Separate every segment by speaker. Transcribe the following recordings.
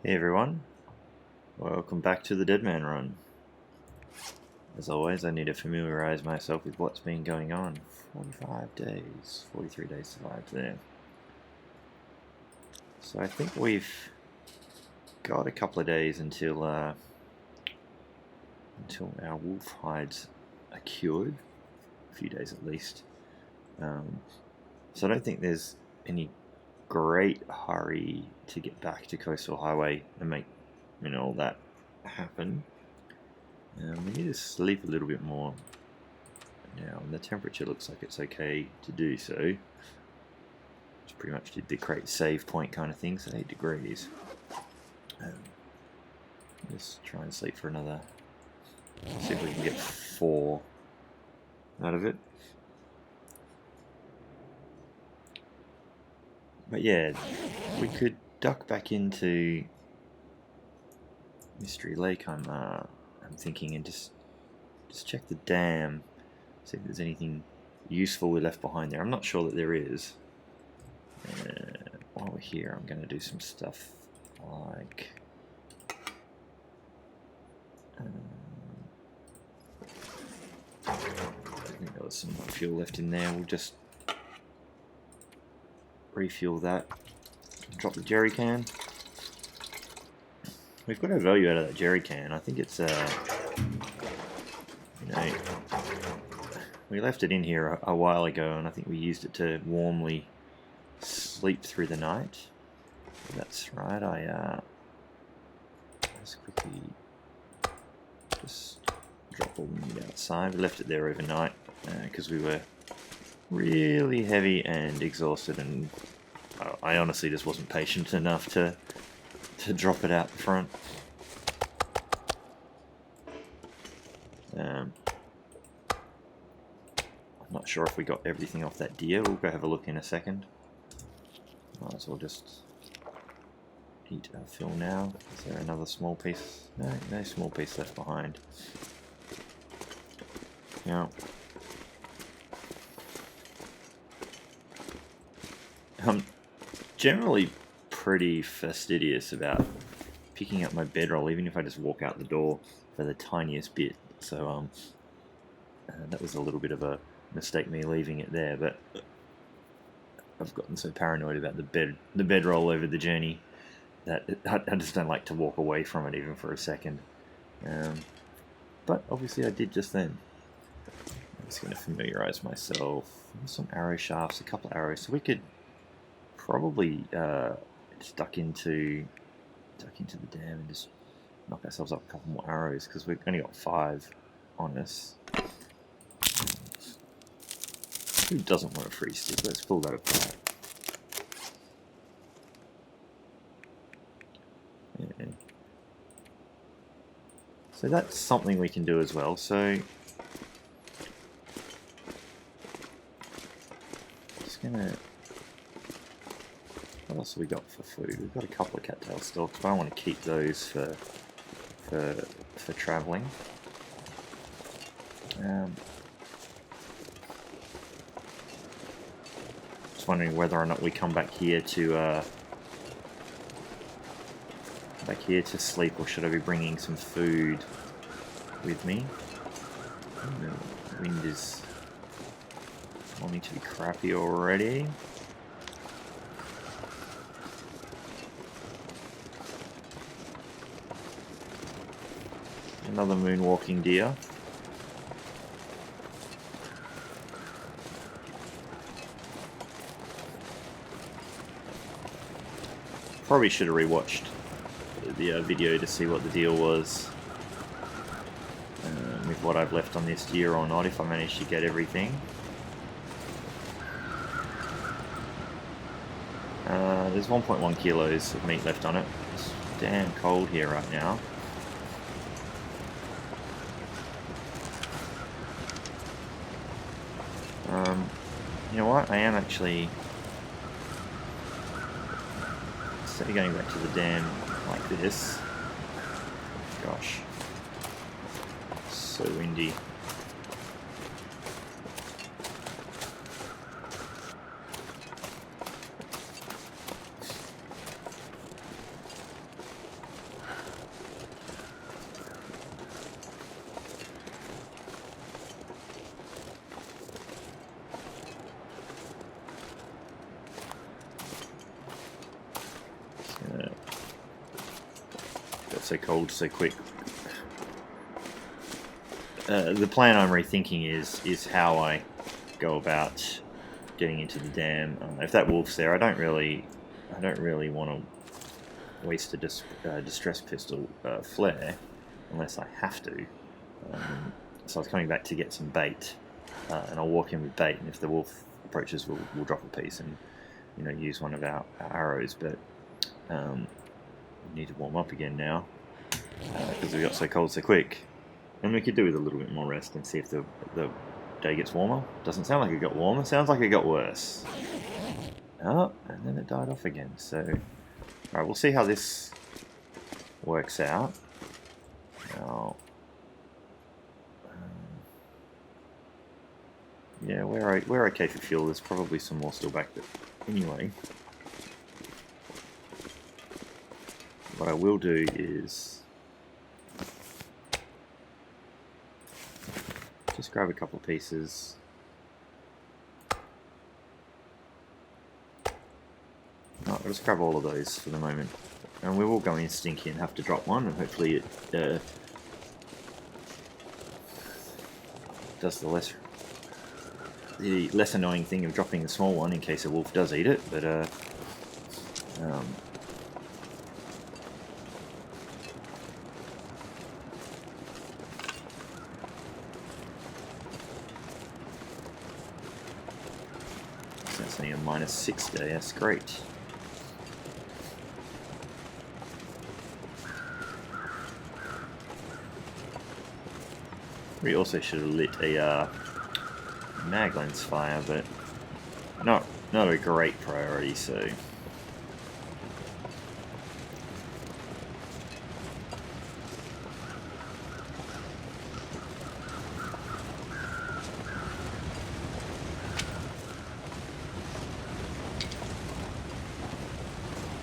Speaker 1: Hey everyone, welcome back to the Deadman run. As always, I need to familiarize myself with what's been going on. 45 days, 43 days survived there. So I think we've got a couple of days until our wolf hides are cured. A few days at least. So I don't think there's any great hurry to get back to Coastal Highway and make all that happen. We need to sleep a little bit more now, and the temperature looks like it's okay to do so. It's pretty much the create save point kind of thing, so 8 degrees. Just try and sleep for another, see if we can get 4 out of it. But yeah, we could duck back into Mystery Lake, I'm thinking, and just check the dam, see if there's anything useful we left behind there. I'm not sure that there is. While we're here, I'm going to do some stuff like I think there was some fuel left in there. We'll just refuel that. Drop the jerry can. We've got our value out of that jerry can. I think it's we left it in here a while ago, and I think we used it to warmly sleep through the night. That's right. I just quickly drop all the meat outside. We left it there overnight because we were really heavy and exhausted, and I honestly just wasn't patient enough to drop it out the front. I'm not sure if we got everything off that deer. We'll go have a look in a second. Might as well just eat our fill now. Is there another small piece? No small piece left behind. Now, I'm generally pretty fastidious about picking up my bedroll, even if I just walk out the door for the tiniest bit. So that was a little bit of a mistake, me leaving it there, but I've gotten so paranoid about the bedroll over the journey that I just don't like to walk away from it even for a second. But obviously I did just then. I'm just going to familiarize myself with some arrow shafts, a couple of arrows, so we could probably duck into the dam and just knock ourselves up a couple more arrows, because we've only got 5 on us. Who doesn't want a free stick? Let's pull that apart. Yeah. So that's something we can do as well. So just gonna. What else have we got for food? We've got a couple of cattail stalks, but I want to keep those for traveling. Just wondering whether or not we come back here to sleep, or should I be bringing some food with me? The wind is wanting to be crappy already. Another moonwalking deer. Probably should have rewatched the video to see what the deal was with what I've left on this deer or not, if I manage to get everything. There's 1.1 kilos of meat left on it. It's damn cold here right now. You know what? I am actually, instead of going back to the dam like this, gosh, so windy. Got so cold so quick. The plan I'm rethinking is how I go about getting into the dam. If that wolf's there, I don't really want to waste a distress pistol flare unless I have to. So I was coming back to get some bait, and I'll walk in with bait, and if the wolf approaches, we'll drop a piece and use one of our arrows. But we need to warm up again now because we got so cold so quick. And we could do with a little bit more rest and see if the day gets warmer. Doesn't sound like it got warmer, sounds like it got worse. Oh, and then it died off again. So, alright, we'll see how this works out. Now, yeah, we're okay for fuel. There's probably some more still back there. Anyway, what I will do is just grab a couple of pieces. No, I'll just grab all of those for the moment. And we will go in stinky and have to drop one, and hopefully it does the less annoying thing of dropping the small one in case a wolf does eat it, but that's only a -6 day, that's great. We also should have lit a mag lens fire, but not a great priority, so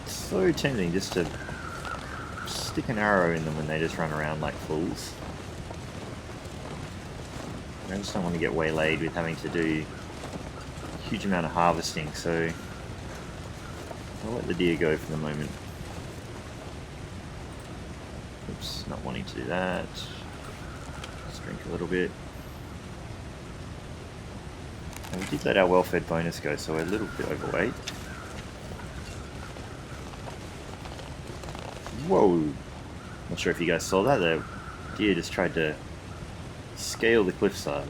Speaker 1: it's so tempting just to stick an arrow in them when they just run around like fools. I just don't want to get waylaid with having to do a huge amount of harvesting, so I'll let the deer go for the moment. Oops, not wanting to do that. Let's drink a little bit. And we did let our well-fed bonus go, so we're a little bit overweight. Whoa! Not sure if you guys saw that. The deer just tried to scale the cliffside.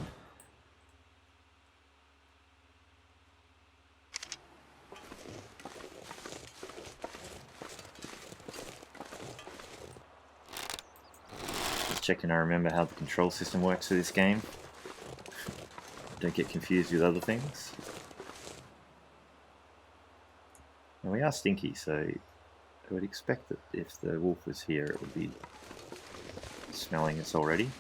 Speaker 1: Just checking I remember how the control system works for this game. Don't get confused with other things. And we are stinky, so I would expect that if the wolf was here, it would be smelling us already.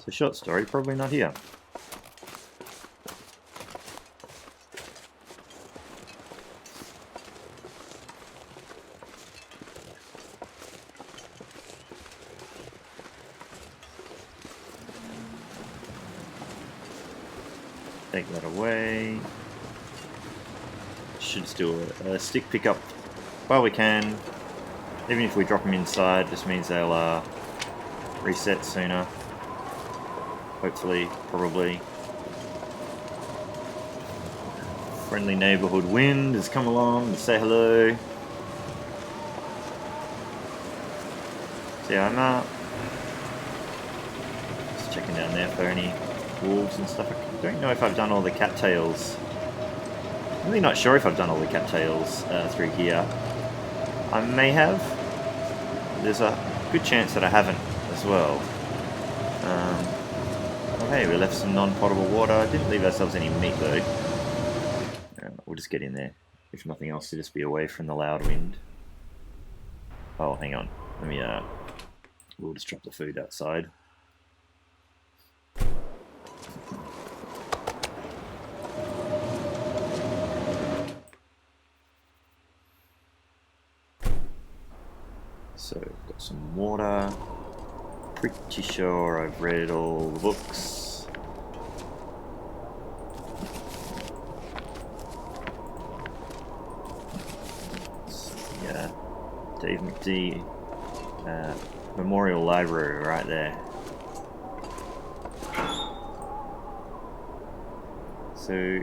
Speaker 1: So short story, probably not here. Take that away. Should just do a stick pickup while we can. Even if we drop them inside, just means they'll reset sooner. Hopefully, probably. Friendly neighborhood wind has come along to say hello. See, I'm just checking down there for any wolves and stuff. I don't know if I've done all the cattails. I'm really not sure if I've done all the cattails through here. I may have. There's a good chance that I haven't as well. Oh hey, we left some non-potable water. Didn't leave ourselves any meat though. We'll just get in there. If nothing else, to just be away from the loud wind. Oh, hang on. Let me, we'll just drop the food outside. So, got some water. pretty sure I've read all the books. Yeah, Dave McD Memorial Library right there. So,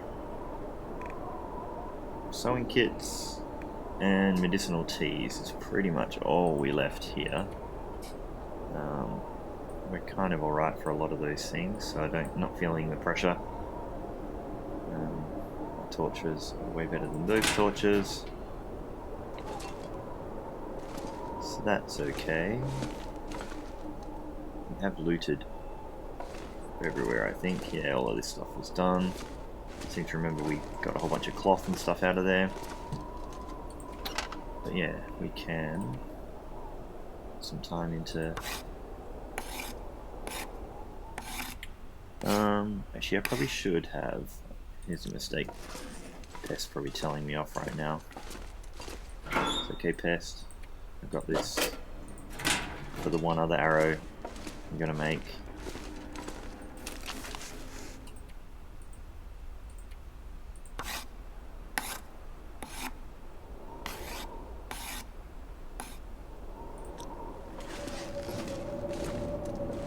Speaker 1: sewing kits and medicinal teas is pretty much all we left here. We're kind of alright for a lot of those things, so not feeling the pressure. Torches are way better than those torches, so that's okay. We have looted everywhere, I think. Yeah, all of this stuff was done. I seem to remember we got a whole bunch of cloth and stuff out of there. But yeah, we can put some time into... actually I probably should have... Here's a mistake. Pest probably telling me off right now. It's okay, Pest. I've got this for the one other arrow I'm gonna make.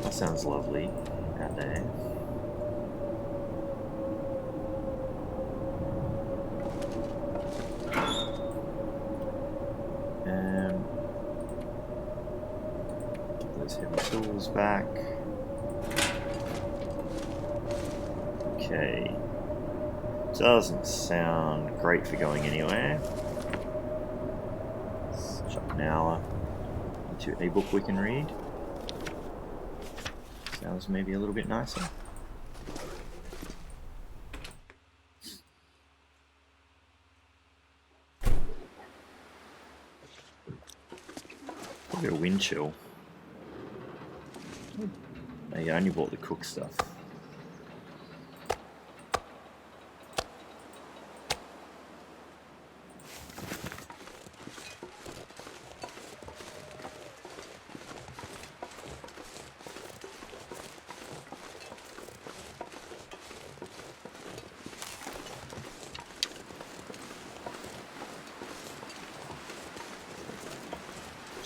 Speaker 1: That sounds lovely out there. Those heavy tools back. Okay. Doesn't sound great for going anywhere. Let's chuck an hour into a book we can read. Sounds maybe a little bit nicer. Probably a wind chill. I only bought the cook stuff.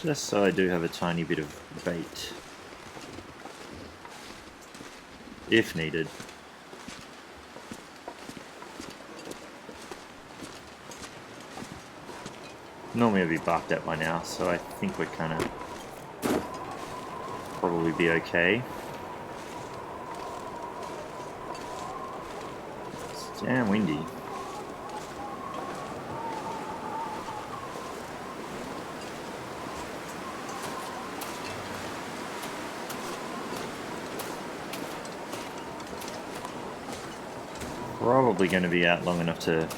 Speaker 1: Just so I do have a tiny bit of bait, if needed. Normally I'd be barked at by now, so I think we're kind of probably be okay. It's damn windy. Probably going to be out long enough to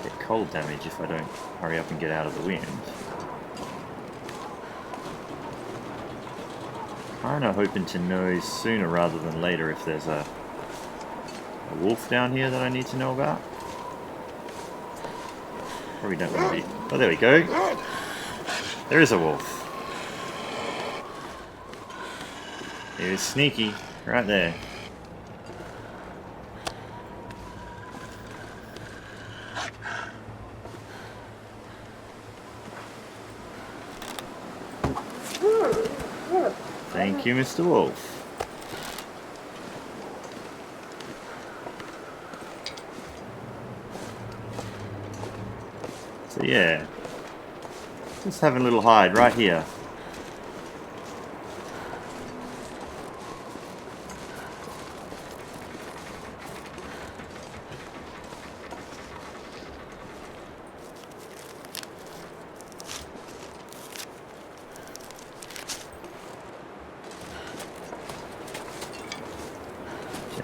Speaker 1: get cold damage if I don't hurry up and get out of the wind. Kinda hoping to know sooner rather than later if there's a wolf down here that I need to know about. Probably don't want to be... Oh, there we go. There is a wolf. He was sneaky, right there. Thank you, Mr. Wolf. So yeah, just having a little hide right here.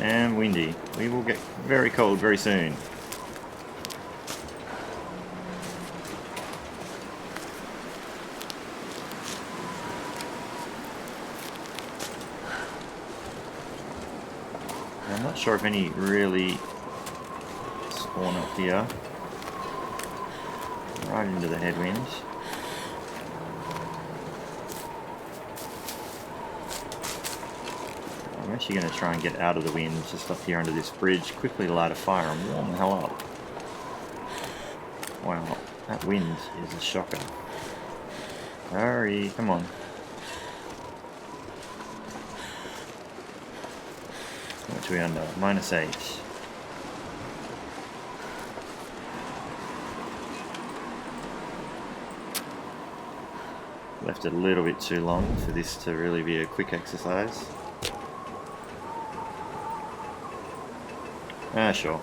Speaker 1: And windy. We will get very cold very soon. I'm not sure if any really spawn up here. Right into the headwind. I'm actually going to try and get out of the wind just up here under this bridge, quickly light a fire and warm the hell up. Wow, that wind is a shocker. Hurry, come on. How much are we under? -8. Left it a little bit too long for this to really be a quick exercise. Ah, sure.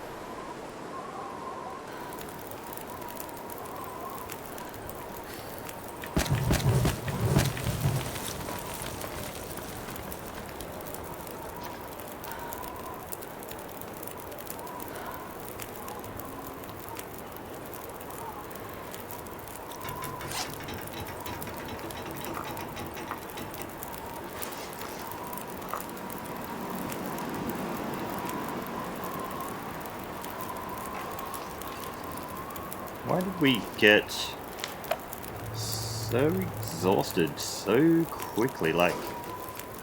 Speaker 1: Why did we get so exhausted so quickly? Like,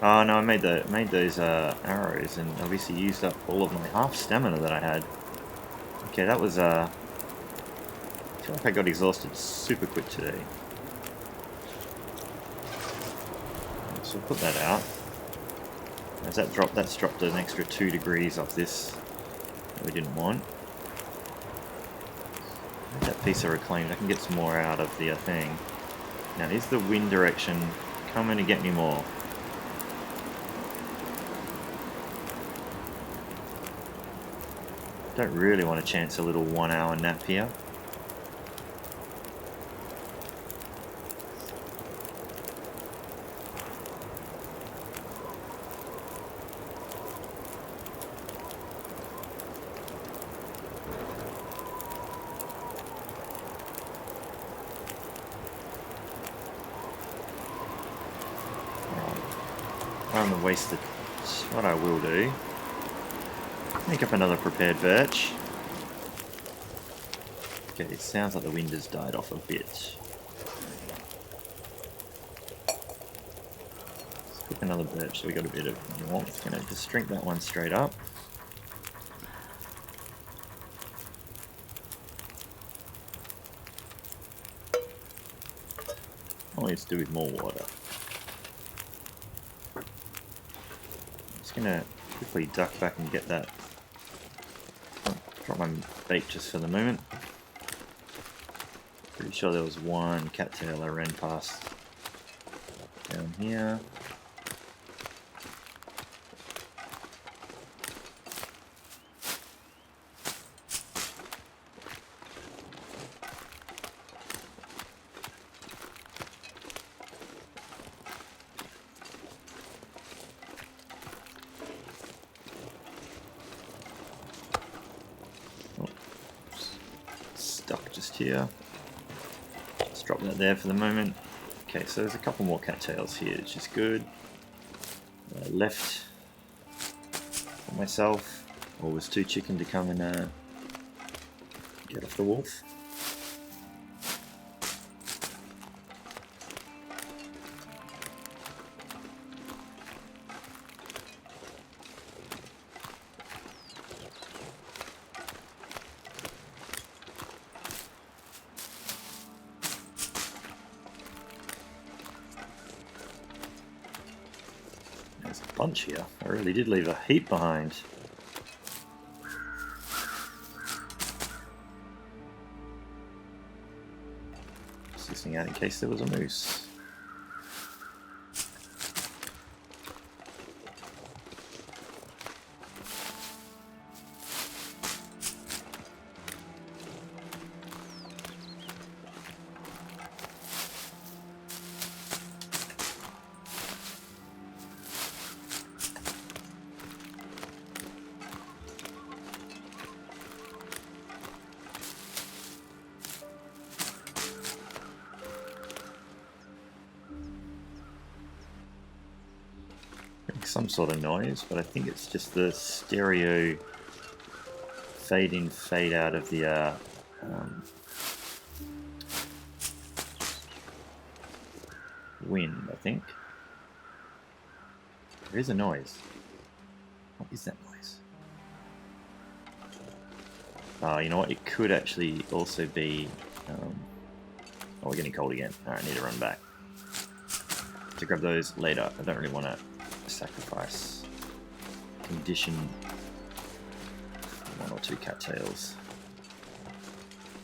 Speaker 1: oh no, I made those arrows and obviously used up all of my half stamina that I had. Okay, that was I feel like I got exhausted super quick today. So I'll put that out. As that dropped, that's dropped an extra 2 degrees off this that we didn't want. That piece of reclaimed, I can get some more out of the thing. Now, is the wind direction coming to get me more? Don't really want to chance a little 1 hour nap here. I don't want to waste it. What I will do, make up another prepared birch. Okay, it sounds like the wind has died off a bit. Let's cook another birch so we got a bit of warmth. Gonna just drink that one straight up. All it's do with more water. Gonna quickly duck back and get that. Drop my bait just for the moment. Pretty sure there was one cattail I ran past down here. Stuck just here. Let's drop that there for the moment. Okay, so there's a couple more cattails here, which is good. Left for myself. Always 2 chicken to come and get off the wolf. Bunch here. I really did leave a heap behind. Just listening out in case there was a moose. Some sort of noise, but I think it's just the stereo fade in, fade out of the wind, I think. There is a noise. What is that noise? Oh, you know what? It could actually also be... oh, we're getting cold again. Alright, I need to run back. To grab those later. I don't really want to sacrifice condition 1 or 2 cattails.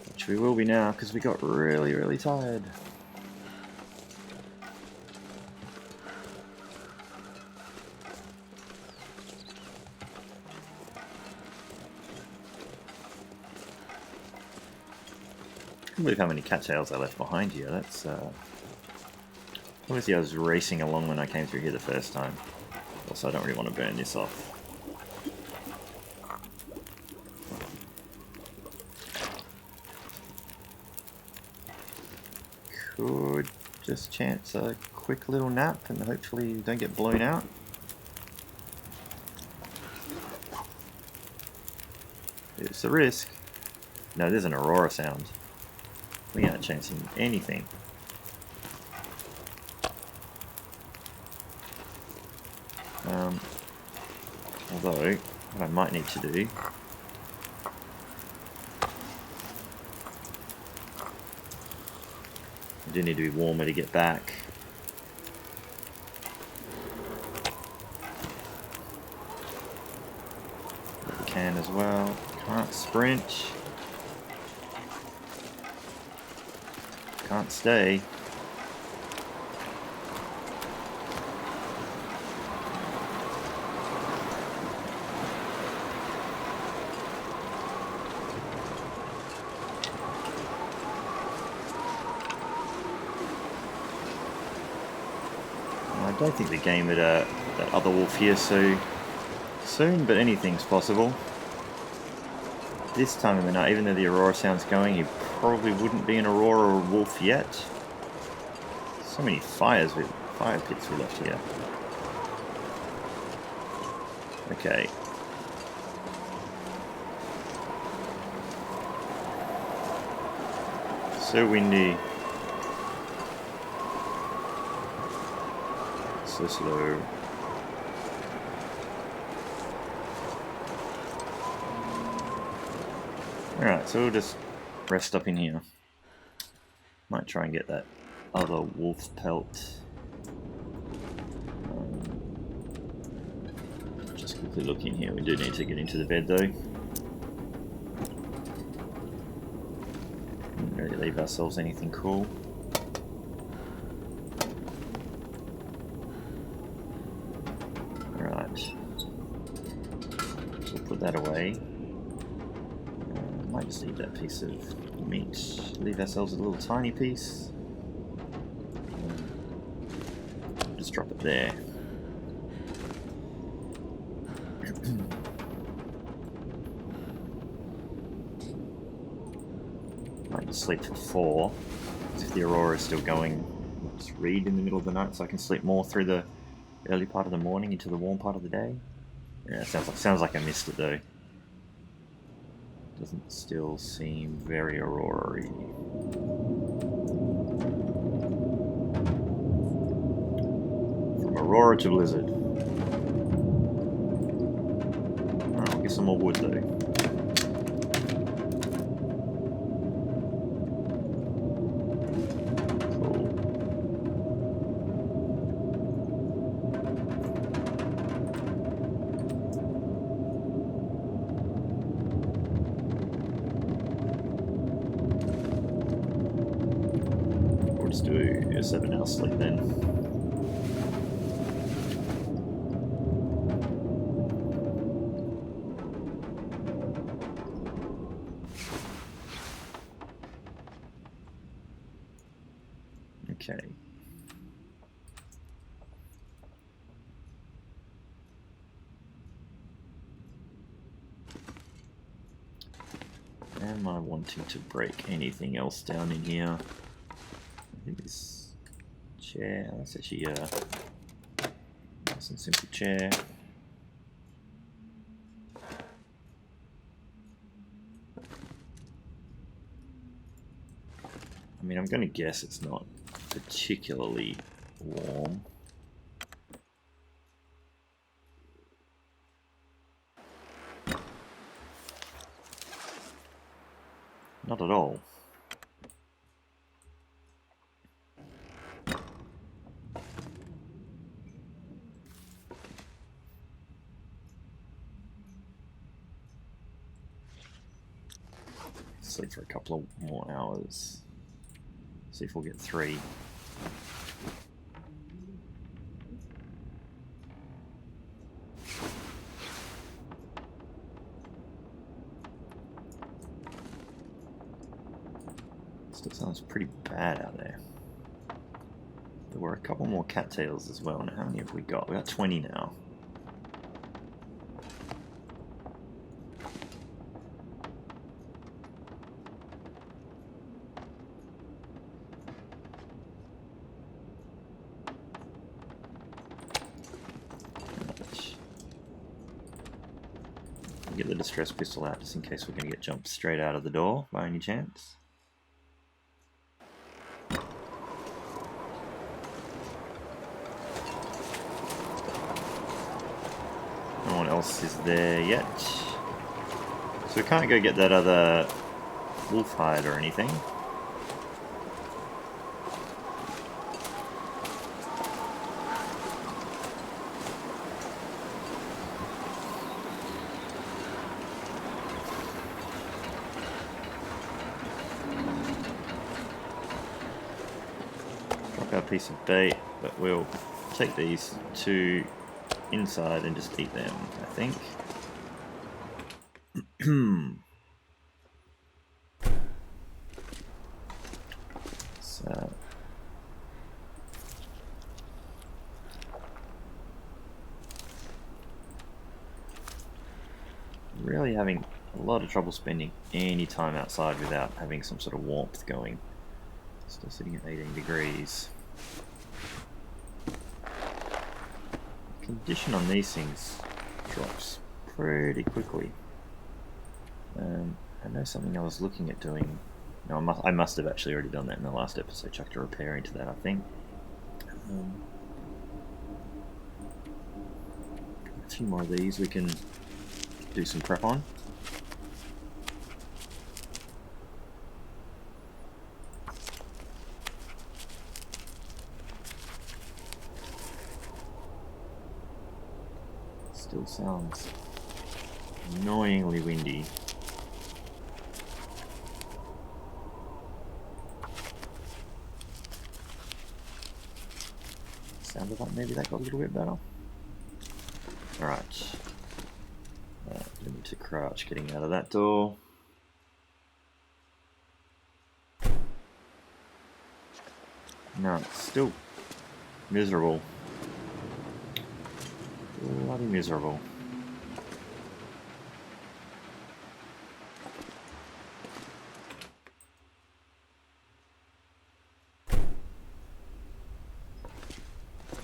Speaker 1: Which we will be now, because we got really, really tired. I can't believe how many cattails I left behind here. That's obviously I was racing along when I came through here the first time. Also, I don't really want to burn this off. Could just chance a quick little nap and hopefully you don't get blown out. It's a risk. No, there's an aurora sound. We aren't chancing anything. Although, what I might need to do I do need to be warmer to get back. But we can as well. Can't sprint. Can't stay. I don't think the game would that other wolf here so soon, but anything's possible. This time of the night, even though the aurora sound's going, he probably wouldn't be an aurora or wolf yet. So many fire pits we left here. Okay. So windy. So slow. Alright, so we'll just rest up in here. Might try and get that other wolf pelt. Just quickly look in here. We do need to get into the bed though. Didn't really leave ourselves anything cool. That away. Might just need that piece of meat. Leave ourselves a little tiny piece. Just drop it there. Might just sleep for 4. If the aurora is still going, just read in the middle of the night so I can sleep more through the early part of the morning into the warm part of the day. Yeah, sounds like I missed it though. Doesn't still seem very aurora-y. From aurora to blizzard. Oh, I'll get some more wood though. Let's do a 7-hour sleep then. Okay. Am I wanting to break anything else down in here? I think this chair, that's actually a nice and simple chair. I mean, I'm going to guess it's not particularly warm. Not at all. Sleep for a couple of more hours. See if we'll get 3. Still sounds pretty bad out there. There were a couple more cattails as well. Now, how many have we got? We got 20 now. Get the distress pistol out just in case we're going to get jumped straight out of the door by any chance. No one else is there yet. So we can't go get that other wolf hide or anything. Drop our piece of bait, but we'll take these 2 inside and just eat them, I think. So really having a lot of trouble spending any time outside without having some sort of warmth going. Still sitting at 18 degrees. Condition on these things drops pretty quickly. I know something I was looking at doing. No, I must have actually already done that in the last episode. Chucked a repair into that, I think. A few more of these we can do some prep on. Still sounds annoyingly windy. Sounded like maybe that got a little bit better. Alright. Need to crouch getting out of that door. No, it's still miserable. Bloody miserable.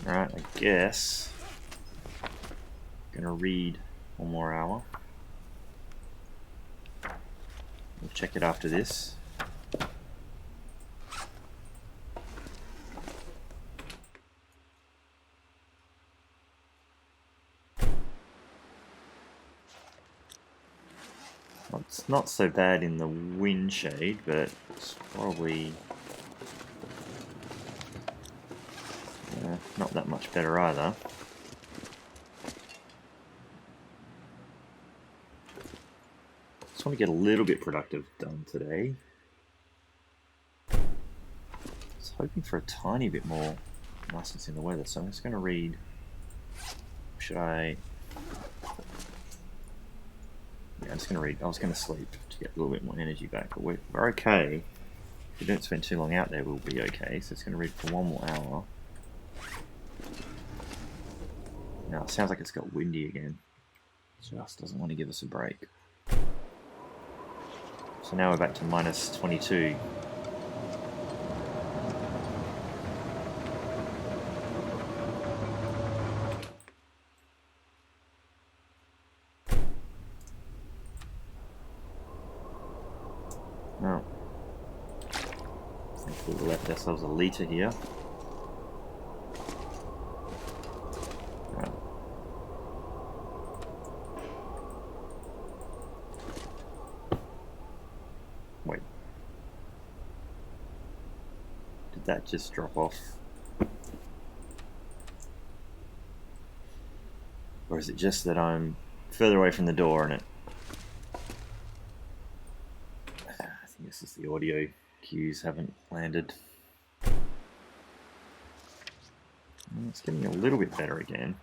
Speaker 1: Alright, I guess I'm gonna read one more hour. We'll check it after this. Well, it's not so bad in the wind shade, but it's probably not that much better either. Just want to get a little bit productive done today. I was hoping for a tiny bit more niceness in the weather, so I'm just going to read. Should I? Yeah, I'm just going to read. I was going to sleep to get a little bit more energy back, but we're okay. If we don't spend too long out there, we'll be okay. So it's going to read for one more hour. Now it sounds like it's got windy again. Just doesn't want to give us a break. So now we're back to minus 22. Now, I think we left ourselves a litre here. Wait, that just drop off? Or is it just that I'm further away from the door and it... I think this is the audio cues haven't landed. It's getting a little bit better again.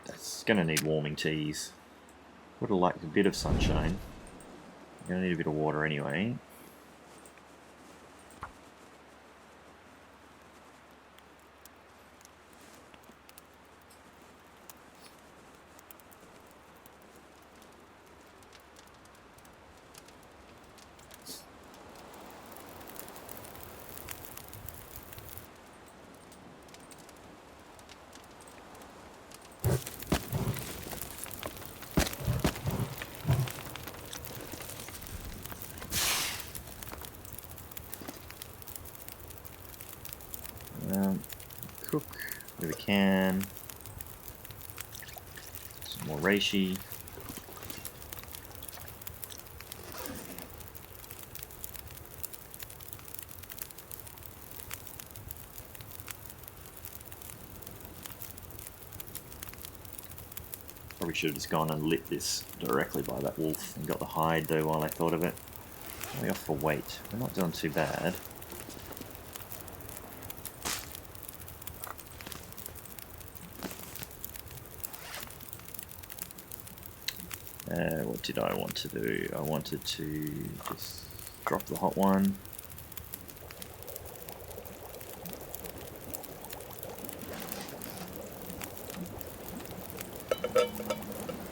Speaker 1: That's going to need warming teas. Would have liked a bit of sunshine. Going to need a bit of water anyway. Cook with a can. Some more reishi. Probably should have just gone and lit this directly by that wolf and got the hide though while I thought of it. Way off for weight. We're not doing too bad. What did I want to do? I wanted to just drop the hot one.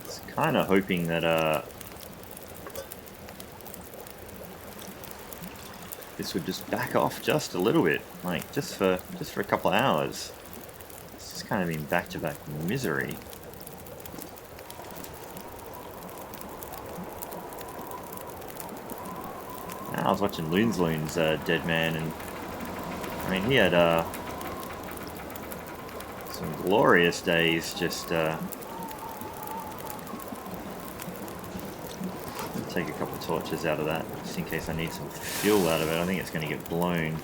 Speaker 1: It's kind of hoping that this would just back off just a little bit, like just for a couple of hours. It's just kind of been back-to-back misery. I was watching Loon's Deadman, and I mean he had some glorious days. Just take a couple of torches out of that, just in case I need some fuel out of it. I think it's going to get blown.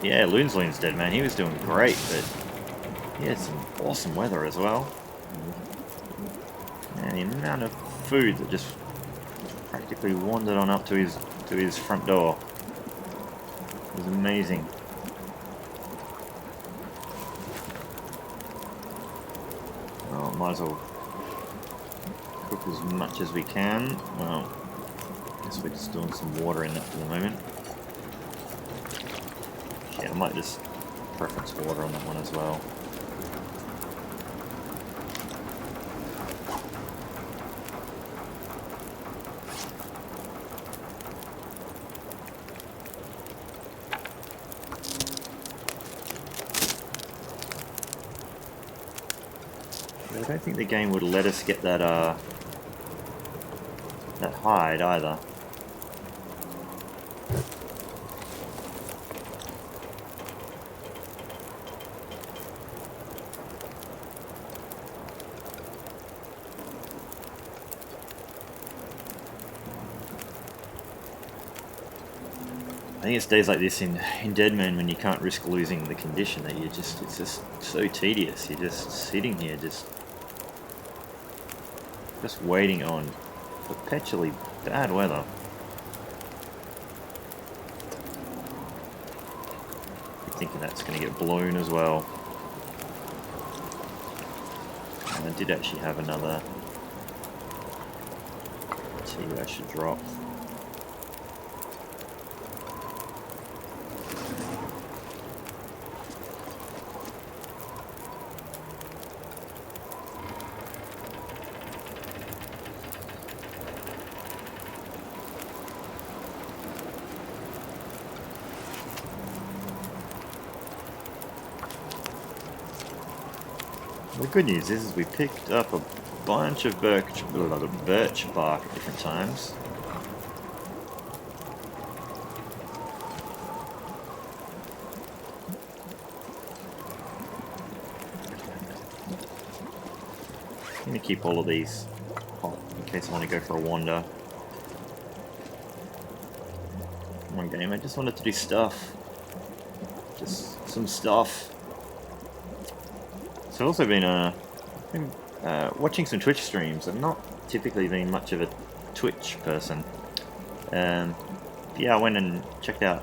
Speaker 1: Yeah, Loon's Deadman, he was doing great, but he had some awesome weather as well. And the amount of food that just practically wandered on up to his front door. It was amazing. Well, might as well cook as much as we can. Well, I guess we're just doing some water in that for the moment. Yeah, I might just preference water on that one as well. I don't think the game would let us get that that hide either. I think it's days like this in Deadman when you can't risk losing the condition that it's just so tedious. You're just sitting here just waiting on perpetually bad weather. I'm thinking that's going to get blown as well. And I did actually have another tea I should drop. The good news is we picked up a bunch of birch bark at different times. I'm going to keep all of these hot in case I want to go for a wander. Come on, game, I just wanted to do stuff. Just some stuff. So I've also been, watching some Twitch streams. I've not typically been much of a Twitch person. Yeah, I went and checked out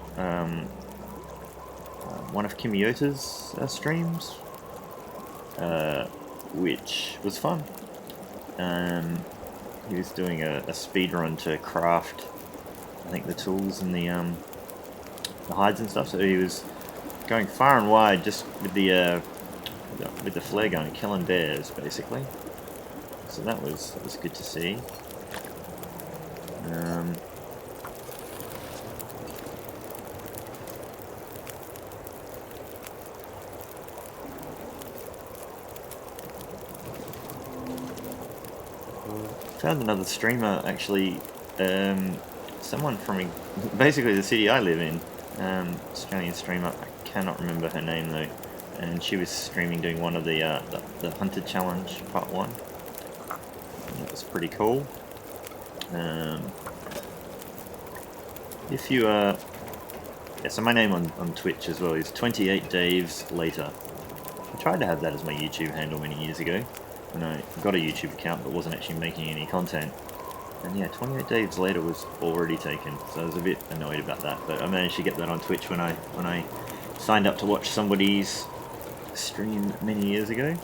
Speaker 1: one of Kimiyota's streams, which was fun. He was doing a speed run to craft, I think, the tools and the hides and stuff. So he was going far and wide just with the flare gun, killing bears basically. So that was good to see. Found another streamer actually, someone from basically the city I live in, Australian streamer. I cannot remember her name though, and she was streaming doing one of the Hunted Challenge Part 1. And that was pretty cool. If you yeah, so my name on Twitch as well is 28 Daves Later. I tried to have that as my YouTube handle many years ago when I got a YouTube account but wasn't actually making any content. And yeah, 28 Days Later was already taken, so I was a bit annoyed about that. But I managed to get that on Twitch when I signed up to watch somebody's stream many years ago.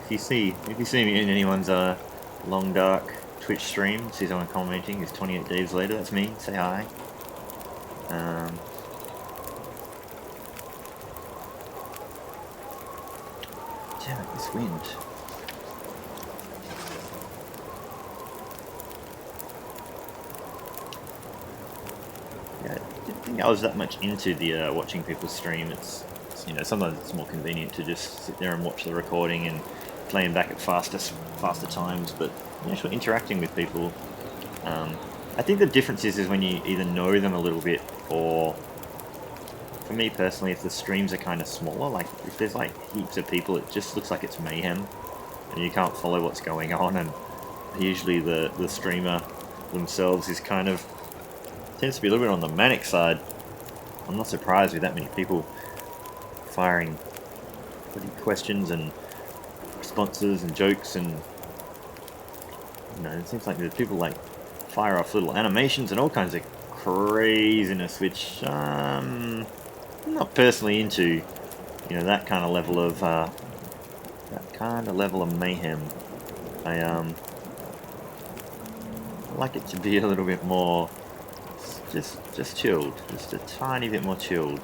Speaker 1: If you see me in anyone's long dark Twitch stream, see someone commenting, it's 28 Days Later, that's me, say hi. Damn it, this wind. Yeah, I didn't think I was that much into the watching people stream. It's you know, sometimes it's more convenient to just sit there and watch the recording and playing back at faster times, but actually interacting with people, I think the difference is when you either know them a little bit, or for me personally, if the streams are kind of smaller, like if there's like heaps of people, it just looks like it's mayhem and you can't follow what's going on, and usually the streamer themselves is kind of tends to be a little bit on the manic side. I'm not surprised with that many people firing questions and responses and jokes, and you know, it seems like there's people like fire off little animations and all kinds of craziness, which I'm not personally into. You know, that kind of level of mayhem. I like it to be a little bit more just chilled, just a tiny bit more chilled.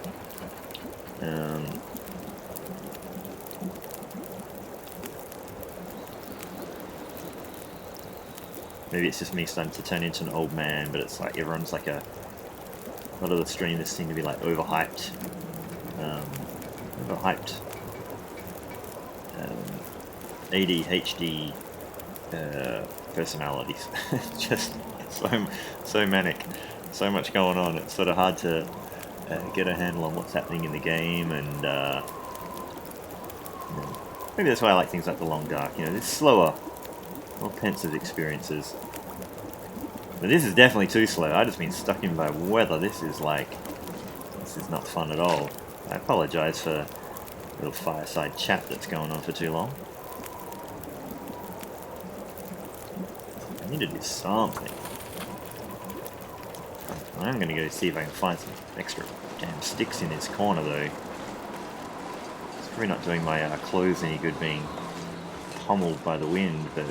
Speaker 1: Maybe it's just me starting to turn into an old man, but it's like everyone's like a lot of the streamers seem to be like overhyped, ADHD personalities. Just so manic, so much going on. It's sort of hard to get a handle on what's happening in the game, and you know, maybe that's why I like things like the Long Dark. You know, it's slower, more pensive experiences. But this is definitely too slow. I've just been stuck in by weather. This is not fun at all. I apologise for a little fireside chat that's going on for too long. I need to do something. I'm going to go see if I can find some extra damn sticks in this corner though. It's probably not doing my clothes any good being pummeled by the wind, but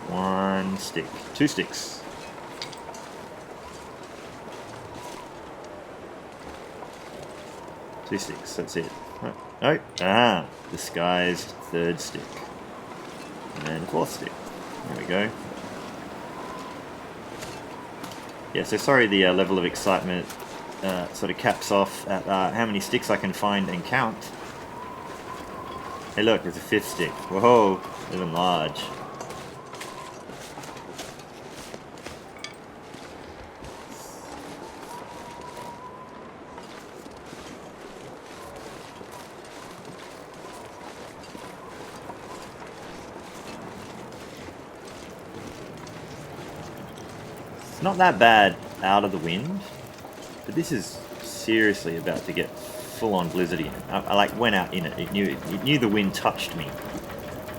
Speaker 1: one stick, two sticks. Two sticks, that's it. Oh, disguised third stick. And fourth stick. There we go. Yeah, so sorry the level of excitement sort of caps off at how many sticks I can find and count. Hey look, there's a 5th stick. Whoa, even large. It's not that bad out of the wind, but this is seriously about to get full-on blizzardy. I like went out in it. It knew the wind touched me.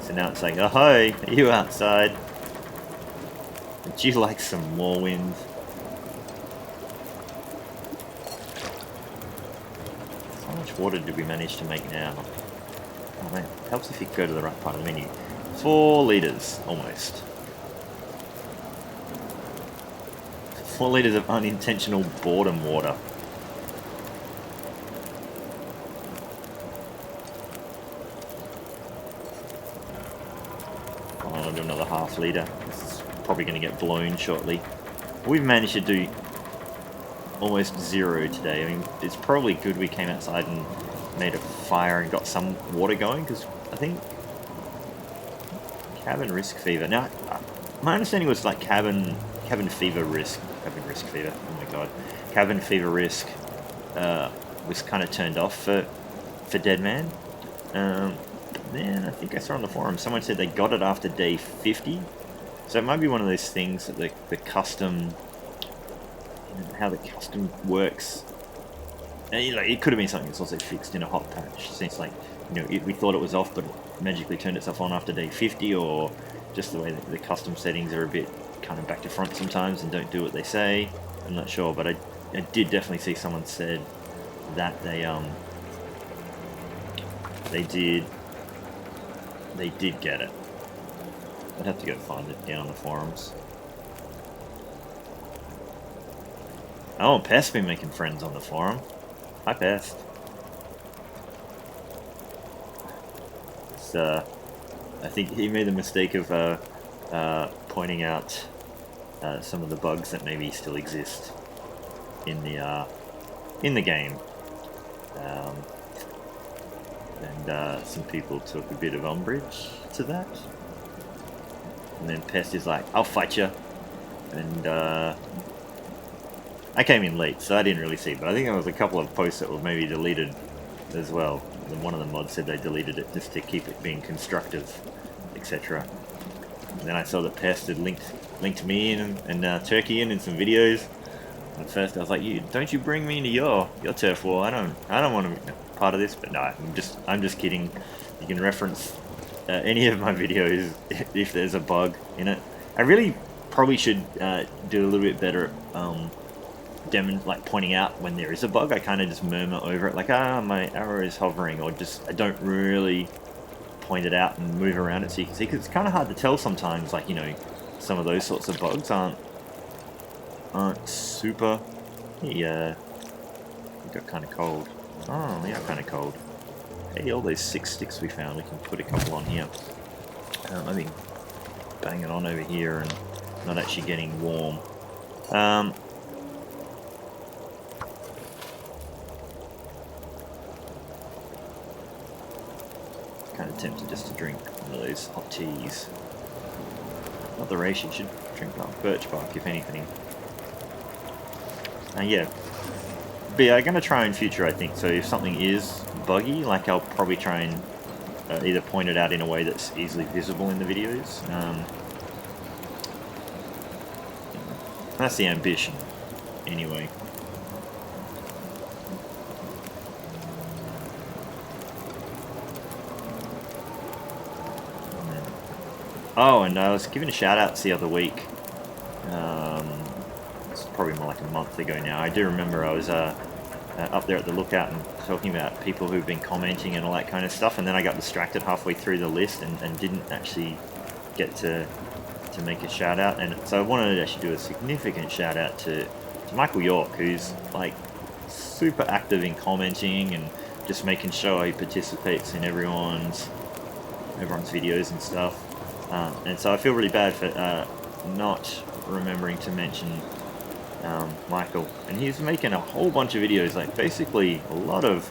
Speaker 1: So now it's saying, "Ahoy, are you outside? Would you like some more wind?" So how much water did we manage to make now? Oh man, it helps if you go to the right part of the menu. 4 litres, almost. 4 litres of unintentional boredom water. I'll do another ½ litre. This is probably going to get blown shortly. We've managed to do almost 0 today. I mean, it's probably good we came outside and made a fire and got some water going, because I think cabin risk fever. Now, my understanding was like cabin fever risk. Cabin risk fever. Oh my god. Cabin fever risk was kind of turned off for Deadman. Then I think I saw on the forum someone said they got it after day 50. So it might be one of those things that the custom, how the custom works. And, it could have been something that's also fixed in a hot patch. Since we thought it was off, but it magically turned itself on after day 50, or just the way that the custom settings are a bit kind of back to front sometimes and don't do what they say. I'm not sure, but I did definitely see someone said that they did get it. I'd have to go find it down on the forums. Oh, Pest's been making friends on the forum. Hi, Pest. I think he made the mistake of pointing out some of the bugs that maybe still exist in the game. And some people took a bit of umbrage to that. And then Pest is like, "I'll fight you." And I came in late, so I didn't really see, but I think there was a couple of posts that were maybe deleted as well. And one of the mods said they deleted it just to keep it being constructive, etc. And then I saw that Pest had linked me in and Turkey in some videos. At first I was like, don't you bring me into your turf war. I don't want to be part of this. But no, I'm just kidding. You can reference any of my videos if there's a bug in it. I really probably should do a little bit better like pointing out when there is a bug. I kind of just murmur over it, like, my arrow is hovering, or just I don't really point it out and move around it so you can see, because it's kind of hard to tell sometimes, like, some of those sorts of bugs aren't super. Yeah, it got kind of cold. Oh, yeah, kind of cold. Hey, all those 6 sticks we found, we can put a couple on here. I think banging on over here and not actually getting warm. Kind of tempted just to drink one of those hot teas. Not the race, you should drink birch bark, if anything. Yeah. But yeah, I'm going to try in future, I think. So if something is buggy, like, I'll probably try and either point it out in a way that's easily visible in the videos. That's the ambition, anyway. Oh, and I was giving a shout out the other week. It's probably more like a month ago now. I do remember I was up there at the lookout and talking about people who've been commenting and all that kind of stuff, and then I got distracted halfway through the list and didn't actually get to make a shout out. And so I wanted to actually do a significant shout out to Michael York, who's like super active in commenting and just making sure he participates in everyone's videos and stuff. And so I feel really bad for not remembering to mention Michael, and he's making a whole bunch of videos, like basically a lot of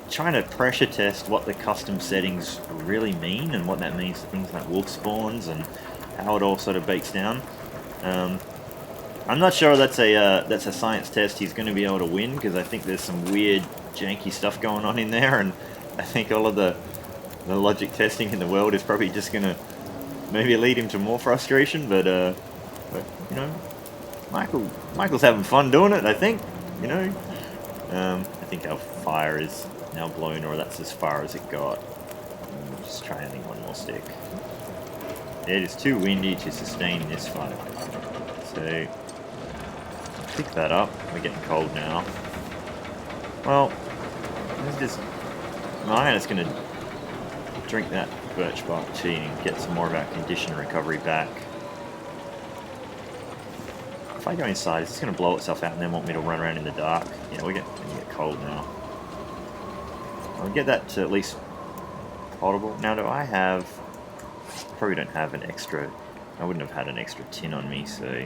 Speaker 1: trying to pressure test what the custom settings really mean and what that means to things like wolf spawns and how it all sort of breaks down. I'm not sure that's a science test he's going to be able to win, because I think there's some weird janky stuff going on in there, and I think all of the logic testing in the world is probably just going to maybe lead him to more frustration. But you know, Michael's having fun doing it, I think. You know, I think our fire is now blown, or that's as far as it got. Just try adding one more stick. It is too windy to sustain this fight, so pick that up. We're getting cold now. Well, let's just. I'm just gonna drink that birch bark tea and get some more of our condition recovery back. If I go inside, it's just going to blow itself out and then want me to run around in the dark. Yeah, we're getting cold now. I'll get that to at least potable. Now, do I have... Probably don't have an extra... I wouldn't have had an extra tin on me, so...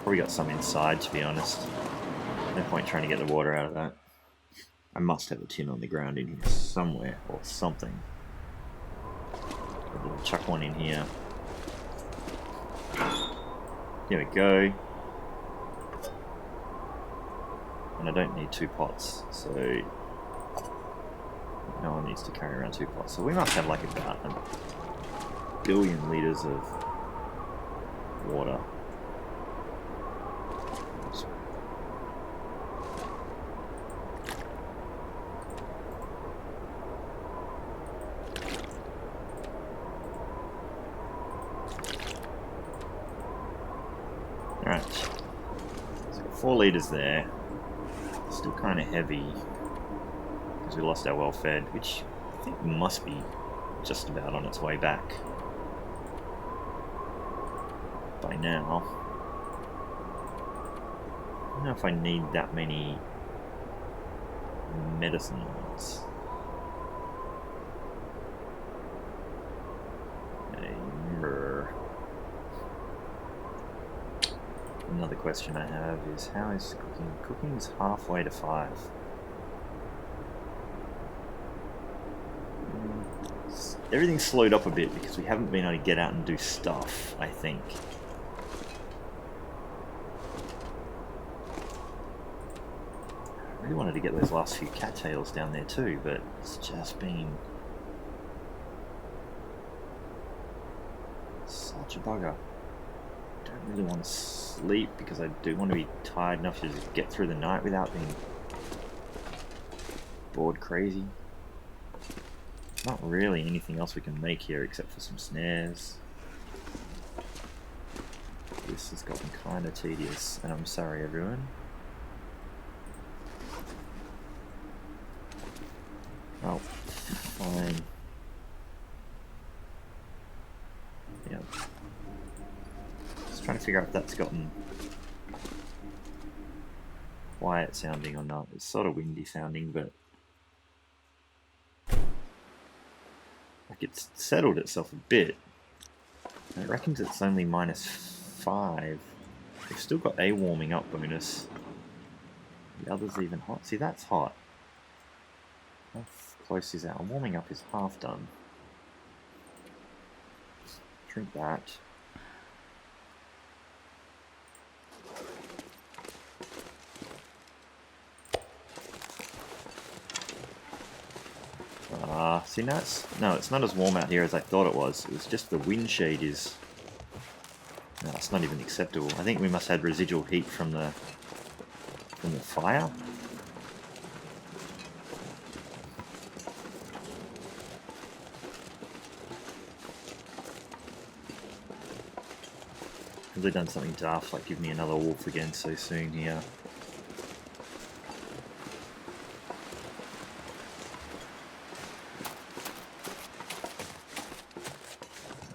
Speaker 1: Probably got some inside, to be honest. No point trying to get the water out of that. I must have a tin on the ground in here somewhere, or something. I'll chuck one in here. Here we go. And I don't need 2 pots, so no one needs to carry around 2 pots. So we must have like about 1 billion litres of water. Alright, so 4 litres there. Still kind of heavy because we lost our well fed, which I think must be just about on its way back by now. I don't know if I need that many medicines. Another question I have is, how is cooking? Cooking is halfway to 5. Everything's slowed up a bit because we haven't been able to get out and do stuff, I think. I really wanted to get those last few cattails down there too, but it's just been such a bugger. I don't really want to sleep because I do want to be tired enough to just get through the night without being bored crazy. Not really anything else we can make here except for some snares. This has gotten kind of tedious, and I'm sorry everyone. Oh, fine. Yep. Just trying to figure out if that's gotten quiet sounding or not. It's sort of windy sounding, but like it's settled itself a bit. It reckons it's only -5. We've still got a warming up bonus. The other's even hot. See, that's hot. How close is that? Our warming up is half done. Drink that. See, now it's not as warm out here as I thought it was. It was just the wind shade is... No, it's not even acceptable. I think we must have had residual heat from the fire. Have they done something daft, like give me another wolf again so soon here?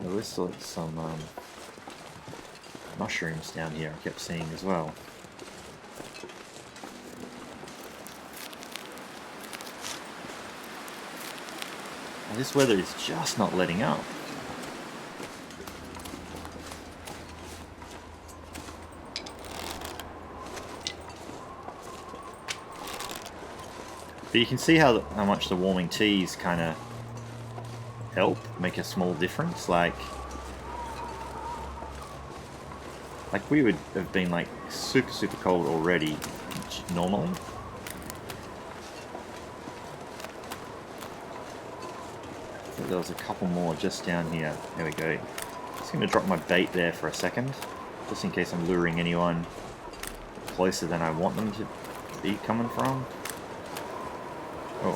Speaker 1: There's still some mushrooms down here I kept seeing as well. Now, this weather is just not letting up. But you can see how much the warming teas kind of help make a small difference. Like we would have been like super cold already normally. So there was a couple more just down here. There we go. Just going to drop my bait there for a second, just in case I'm luring anyone closer than I want them to be coming from. Oh.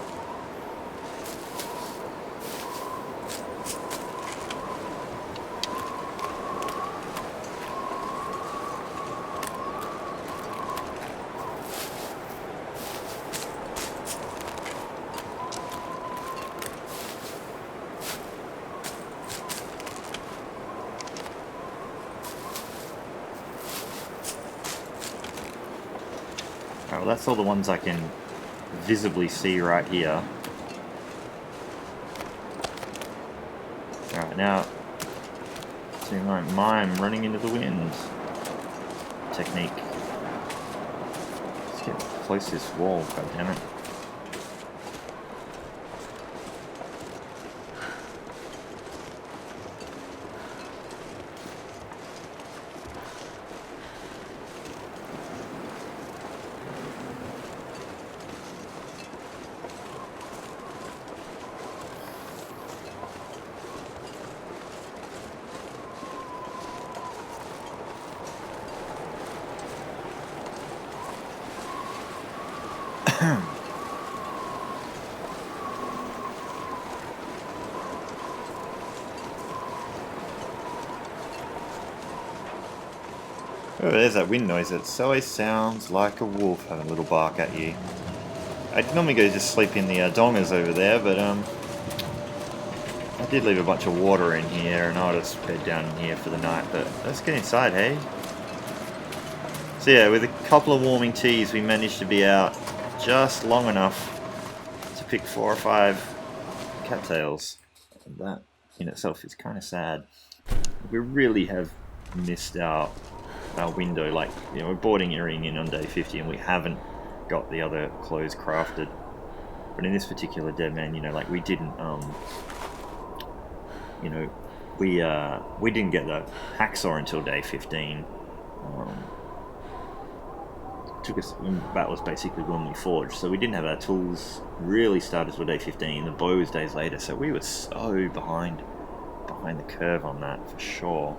Speaker 1: Alright, well that's all the ones I can visibly see right here. Alright, now see my mime running into the wind technique. Let's get close to this wall, goddammit. Oh, there's that wind noise. It always sounds like a wolf having a little bark at you. I'd normally go just sleep in the dongers over there, but I did leave a bunch of water in here, and I'll just bed down in here for the night. But let's get inside, hey? So yeah, with a couple of warming teas, we managed to be out just long enough to pick 4 or 5 cattails. And that in itself is kind of sad. We really have missed our window. Like, you know, we're boarding earring in on day 50 and we haven't got the other clothes crafted. But in this particular Deadman, you know, like we didn't you know, we didn't get the hacksaw until day 15. Took us, that was basically when we forged, so we didn't have our tools really started till day 15. The bow was days later, so we were so behind the curve on that for sure.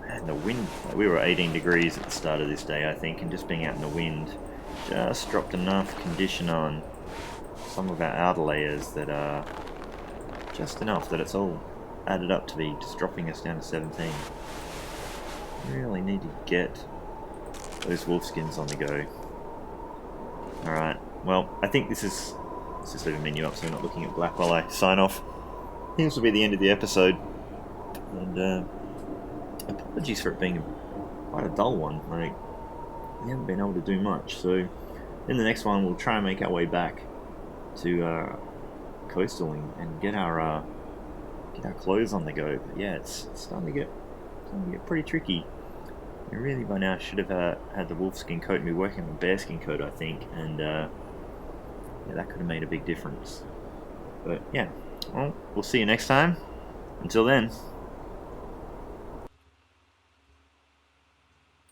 Speaker 1: And the wind, like we were 18 degrees at the start of this day, I think, and just being out in the wind just dropped enough condition on some of our outer layers that are just enough that it's all added up to be just dropping us down to 17. Really need to get those wolf skins on the go. Alright, well, I think let's just leave the menu up so we're not looking at black while I sign off. I think this will be the end of the episode. And apologies for it being quite a dull one. Like, we haven't been able to do much. So in the next one we'll try and make our way back to coastal and get our clothes on the go. But yeah, it's starting to get pretty tricky. We really by now should have had the wolfskin coat and be working on the bearskin coat, I think, and yeah, that could have made a big difference. But yeah, well, we'll see you next time. Until then.